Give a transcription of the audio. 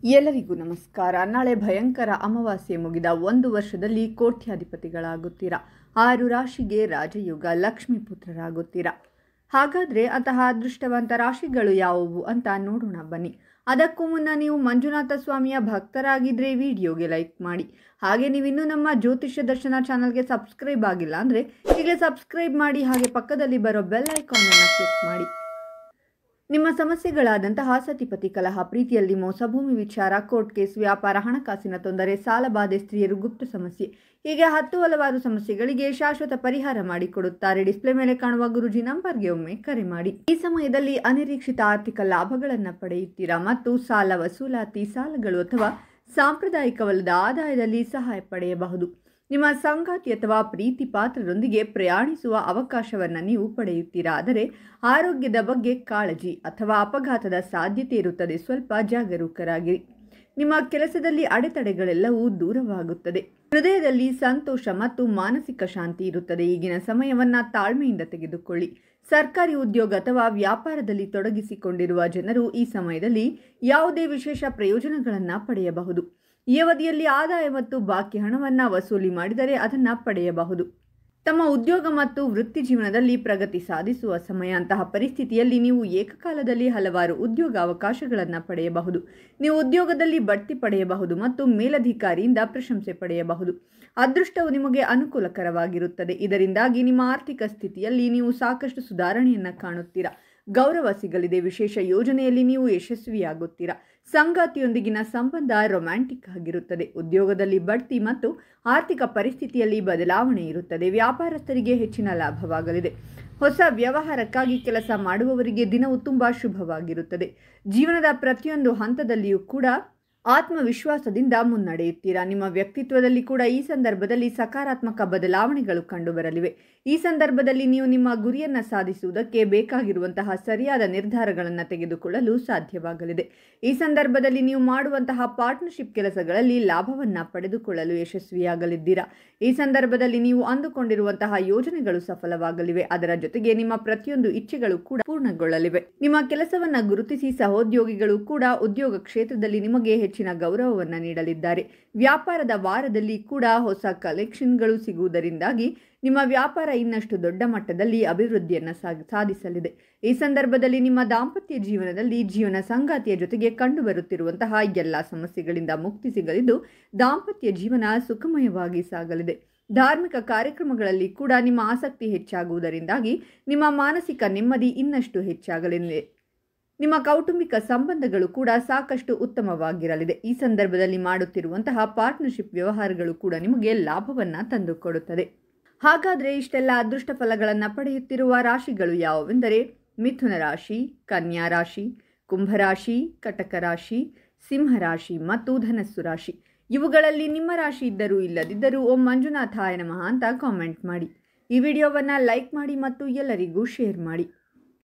ಎಲ್ಲರಿಗೂ ನಮಸ್ಕಾರ. ನಾಳೆ ಭಯಂಕರ ಅಮಾವಾಸ್ಯೆ ಮುಗಿದ 1 ವರ್ಷದಲ್ಲಿ ಕೋಟ್ಯಾಧಿಪತಿಗಳಾಗುತ್ತೀರಾ. 6 ರಾಶಿಗೆ ರಾಜಯೋಗ, ಲಕ್ಷ್ಮೀ ಪುತ್ರರಾಗುತ್ತೀರಾ. ಹಾಗಾದರೆ ಅಂತಹ ಅದೃಷ್ಟವಂತ ರಾಶಿಗಳು ಯಾವುವು ಅಂತ ನೋಡೋಣ ಬನ್ನಿ. ಅದಕ್ಕೂ ಮುನ್ನ ನೀವು ಮಂಜುನಾಥ ಸ್ವಾಮಿಯ ಭಕ್ತರಾಗಿದ್ದರೆ ವಿಡಿಯೋಗೆ ಲೈಕ್ ಮಾಡಿ. ಹಾಗೆ ನೀವಿನ್ನೂ ನಮ್ಮ ಜ್ಯೋತಿಷ್ಯ ದರ್ಶನ ಚಾನಲ್ಗೆ ಸಬ್ಸ್ಕ್ರೈಬ್ ಆಗಿಲ್ಲ ಅಂದರೆ ಈಗಲೇ ಸಬ್ಸ್ಕ್ರೈಬ್ ಮಾಡಿ. ಹಾಗೆ ಪಕ್ಕದಲ್ಲಿ ಬರೋ ಬೆಲ್ ಐಕಾನನ್ನು ಕ್ಲಿಕ್ ಮಾಡಿ. ನಿಮ್ಮ ಸಮಸ್ಯೆಗಳಾದಂತಹ ಸತಿಪತಿ ಕಲಹ, ಪ್ರೀತಿಯಲ್ಲಿ ಮೋಸ, ಭೂಮಿ ವಿಚಾರ, ಕೋರ್ಟ್ ಕೇಸ್, ವ್ಯಾಪಾರ, ಹಣಕಾಸಿನ ತೊಂದರೆ, ಸಾಲಬಾಧೆ, ಸ್ತ್ರೀಯರು, ಗುಪ್ತ ಸಮಸ್ಯೆ, ಹೀಗೆ ಹಲವಾರು ಸಮಸ್ಯೆಗಳಿಗೆ ಶಾಶ್ವತ ಪರಿಹಾರ ಮಾಡಿಕೊಡುತ್ತಾರೆ. ಡಿಸ್ಪ್ಲೇ ಮೇಲೆ ಕಾಣುವ ಗುರುಜಿ ನಂಬರ್ಗೆ ಒಮ್ಮೆ ಕರೆ ಮಾಡಿ. ಈ ಸಮಯದಲ್ಲಿ ಅನಿರೀಕ್ಷಿತ ಆರ್ಥಿಕ ಲಾಭಗಳನ್ನು ಪಡೆಯುತ್ತೀರಾ ಮತ್ತು ಸಾಲ ವಸೂಲಾತಿ, ಸಾಲಗಳು ಅಥವಾ ಸಾಂಪ್ರದಾಯಿಕವಲ್ಲದ ಆದಾಯದಲ್ಲಿ ಸಹಾಯ ಪಡೆಯಬಹುದು. ನಿಮ್ಮ ಸಂಗಾತಿ ಅಥವಾ ಪ್ರೀತಿ ಪಾತ್ರರೊಂದಿಗೆ ಪ್ರಯಾಣಿಸುವ ಅವಕಾಶವನ್ನು ನೀವು ಪಡೆಯುತ್ತೀರಾ. ಆದರೆ ಆರೋಗ್ಯದ ಬಗ್ಗೆ ಕಾಳಜಿ ಅಥವಾ ಅಪಘಾತದ ಸಾಧ್ಯತೆ ಇರುತ್ತದೆ. ಸ್ವಲ್ಪ ಜಾಗರೂಕರಾಗಿರಿ. ನಿಮ್ಮ ಕೆಲಸದಲ್ಲಿ ಅಡೆತಡೆಗಳೆಲ್ಲವೂ ದೂರವಾಗುತ್ತದೆ. ಹೃದಯದಲ್ಲಿ ಸಂತೋಷ ಮತ್ತು ಮಾನಸಿಕ ಶಾಂತಿ ಇರುತ್ತದೆ. ಈಗಿನ ಸಮಯವನ್ನು ತಾಳ್ಮೆಯಿಂದ ತೆಗೆದುಕೊಳ್ಳಿ. ಸರ್ಕಾರಿ ಉದ್ಯೋಗ ಅಥವಾ ವ್ಯಾಪಾರದಲ್ಲಿ ತೊಡಗಿಸಿಕೊಂಡಿರುವ ಜನರು ಈ ಸಮಯದಲ್ಲಿ ಯಾವುದೇ ವಿಶೇಷ ಪ್ರಯೋಜನಗಳನ್ನು ಪಡೆಯಬಹುದು. ಈ ಅವಧಿಯಲ್ಲಿ ಆದಾಯ ಮತ್ತು ಬಾಕಿ ಹಣವನ್ನು ವಸೂಲಿ ಮಾಡಿದರೆ ಅದನ್ನು ಪಡೆಯಬಹುದು. ತಮ್ಮ ಉದ್ಯೋಗ ಮತ್ತು ವೃತ್ತಿ ಜೀವನದಲ್ಲಿ ಪ್ರಗತಿ ಸಾಧಿಸುವ ಸಮಯ. ಅಂತಹ ಪರಿಸ್ಥಿತಿಯಲ್ಲಿ ನೀವು ಏಕಕಾಲದಲ್ಲಿ ಹಲವಾರು ಉದ್ಯೋಗ ಅವಕಾಶಗಳನ್ನು ಪಡೆಯಬಹುದು. ನೀವು ಉದ್ಯೋಗದಲ್ಲಿ ಬಡ್ತಿ ಪಡೆಯಬಹುದು ಮತ್ತು ಮೇಲಧಿಕಾರಿಯಿಂದ ಪ್ರಶಂಸೆ ಪಡೆಯಬಹುದು. ಅದೃಷ್ಟವು ನಿಮಗೆ ಅನುಕೂಲಕರವಾಗಿರುತ್ತದೆ. ಇದರಿಂದಾಗಿ ನಿಮ್ಮ ಆರ್ಥಿಕ ಸ್ಥಿತಿಯಲ್ಲಿ ನೀವು ಸಾಕಷ್ಟು ಸುಧಾರಣೆಯನ್ನು ಕಾಣುತ್ತೀರಾ. ಗೌರವ ಸಿಗಲಿದೆ. ವಿಶೇಷ ಯೋಜನೆಯಲ್ಲಿ ನೀವು ಯಶಸ್ವಿಯಾಗುತ್ತೀರಾ. ಸಂಗಾತಿಯೊಂದಿಗಿನ ಸಂಬಂಧ ರೊಮ್ಯಾಂಟಿಕ್ ಆಗಿರುತ್ತದೆ. ಉದ್ಯೋಗದಲ್ಲಿ ಬಡ್ತಿ ಮತ್ತು ಆರ್ಥಿಕ ಪರಿಸ್ಥಿತಿಯಲ್ಲಿ ಬದಲಾವಣೆ ಇರುತ್ತದೆ. ವ್ಯಾಪಾರಸ್ಥರಿಗೆ ಹೆಚ್ಚಿನ ಲಾಭವಾಗಲಿದೆ. ಹೊಸ ವ್ಯವಹಾರಕ್ಕಾಗಿ ಕೆಲಸ ಮಾಡುವವರಿಗೆ ದಿನವು ತುಂಬ ಶುಭವಾಗಿರುತ್ತದೆ. ಜೀವನದ ಪ್ರತಿಯೊಂದು ಹಂತದಲ್ಲಿಯೂ ಕೂಡ ಆತ್ಮವಿಶ್ವಾಸದಿಂದ ಮುನ್ನಡೆಯುತ್ತೀರಾ. ನಿಮ್ಮ ವ್ಯಕ್ತಿತ್ವದಲ್ಲಿ ಕೂಡ ಈ ಸಂದರ್ಭದಲ್ಲಿ ಸಕಾರಾತ್ಮಕ ಬದಲಾವಣೆಗಳು ಕಂಡುಬರಲಿವೆ. ಈ ಸಂದರ್ಭದಲ್ಲಿ ನೀವು ನಿಮ್ಮ ಗುರಿಯನ್ನು ಸಾಧಿಸುವುದಕ್ಕೆ ಬೇಕಾಗಿರುವಂತಹ ಸರಿಯಾದ ನಿರ್ಧಾರಗಳನ್ನು ತೆಗೆದುಕೊಳ್ಳಲು ಸಾಧ್ಯವಾಗಲಿದೆ. ಈ ಸಂದರ್ಭದಲ್ಲಿ ನೀವು ಮಾಡುವಂತಹ ಪಾರ್ಟ್ನರ್ಶಿಪ್ ಕೆಲಸಗಳಲ್ಲಿ ಲಾಭವನ್ನು ಪಡೆದುಕೊಳ್ಳಲು ಯಶಸ್ವಿಯಾಗಲಿದ್ದೀರಾ. ಈ ಸಂದರ್ಭದಲ್ಲಿ ನೀವು ಅಂದುಕೊಂಡಿರುವಂತಹ ಯೋಜನೆಗಳು ಸಫಲವಾಗಲಿವೆ. ಅದರ ಜೊತೆಗೆ ನಿಮ್ಮ ಪ್ರತಿಯೊಂದು ಇಚ್ಛೆಗಳು ಕೂಡ ಪೂರ್ಣಗೊಳ್ಳಲಿವೆ. ನಿಮ್ಮ ಕೆಲಸವನ್ನು ಗುರುತಿಸಿ ಸಹೋದ್ಯೋಗಿಗಳು ಕೂಡ ಉದ್ಯೋಗ ಕ್ಷೇತ್ರದಲ್ಲಿ ನಿಮಗೆ ಹೆಚ್ಚಿನ ಗೌರವವನ್ನು ನೀಡಲಿದ್ದಾರೆ. ವ್ಯಾಪಾರದ ವಾರದಲ್ಲಿ ಕೂಡ ಹೊಸ ಕಲೆಕ್ಷನ್ಗಳು ಸಿಗುವುದರಿಂದಾಗಿ ನಿಮ್ಮ ವ್ಯಾಪಾರ ಇನ್ನಷ್ಟು ದೊಡ್ಡ ಮಟ್ಟದಲ್ಲಿ ಅಭಿವೃದ್ಧಿಯನ್ನು ಸಾಧಿಸಲಿದೆ. ಈ ಸಂದರ್ಭದಲ್ಲಿ ನಿಮ್ಮ ದಾಂಪತ್ಯ ಜೀವನದಲ್ಲಿ ಜೀವನ ಸಂಗಾತಿಯ ಜೊತೆಗೆ ಕಂಡುಬರುತ್ತಿರುವಂತಹ ಎಲ್ಲ ಸಮಸ್ಯೆಗಳಿಂದ ಮುಕ್ತಿ ಸಿಗಲಿದ್ದು ದಾಂಪತ್ಯ ಜೀವನ ಸುಖಮಯವಾಗಿ ಸಾಗಲಿದೆ. ಧಾರ್ಮಿಕ ಕಾರ್ಯಕ್ರಮಗಳಲ್ಲಿ ಕೂಡ ನಿಮ್ಮ ಆಸಕ್ತಿ ಹೆಚ್ಚಾಗುವುದರಿಂದಾಗಿ ನಿಮ್ಮ ಮಾನಸಿಕ ನೆಮ್ಮದಿ ಇನ್ನಷ್ಟು ಹೆಚ್ಚಾಗಲಿದೆ. ನಿಮ್ಮ ಕೌಟುಂಬಿಕ ಸಂಬಂಧಗಳು ಕೂಡ ಸಾಕಷ್ಟು ಉತ್ತಮವಾಗಿರಲಿದೆ. ಈ ಸಂದರ್ಭದಲ್ಲಿ ಮಾಡುತ್ತಿರುವಂತಹ ಪಾರ್ಟ್ನರ್ಶಿಪ್ ವ್ಯವಹಾರಗಳು ಕೂಡ ನಿಮಗೆ ಲಾಭವನ್ನು ತಂದುಕೊಡುತ್ತದೆ. ಹಾಗಾದರೆ ಇಷ್ಟೆಲ್ಲ ಅದೃಷ್ಟ ಫಲಗಳನ್ನು ಪಡೆಯುತ್ತಿರುವ ರಾಶಿಗಳು ಯಾವುವೆಂದರೆ ಮಿಥುನ ರಾಶಿ, ಕನ್ಯಾ ರಾಶಿ, ಕುಂಭರಾಶಿ, ಕಟಕ ರಾಶಿ, ಸಿಂಹರಾಶಿ ಮತ್ತು ಧನಸ್ಸು ರಾಶಿ. ಇವುಗಳಲ್ಲಿ ನಿಮ್ಮ ರಾಶಿ ಇದ್ದರೂ ಇಲ್ಲದಿದ್ದರೂ ಓಂ ಮಂಜುನಾಥಾಯ ನಮಃ ಅಂತ ಕಾಮೆಂಟ್ ಮಾಡಿ. ಈ ವಿಡಿಯೋವನ್ನು ಲೈಕ್ ಮಾಡಿ ಮತ್ತು ಎಲ್ಲರಿಗೂ ಶೇರ್ ಮಾಡಿ.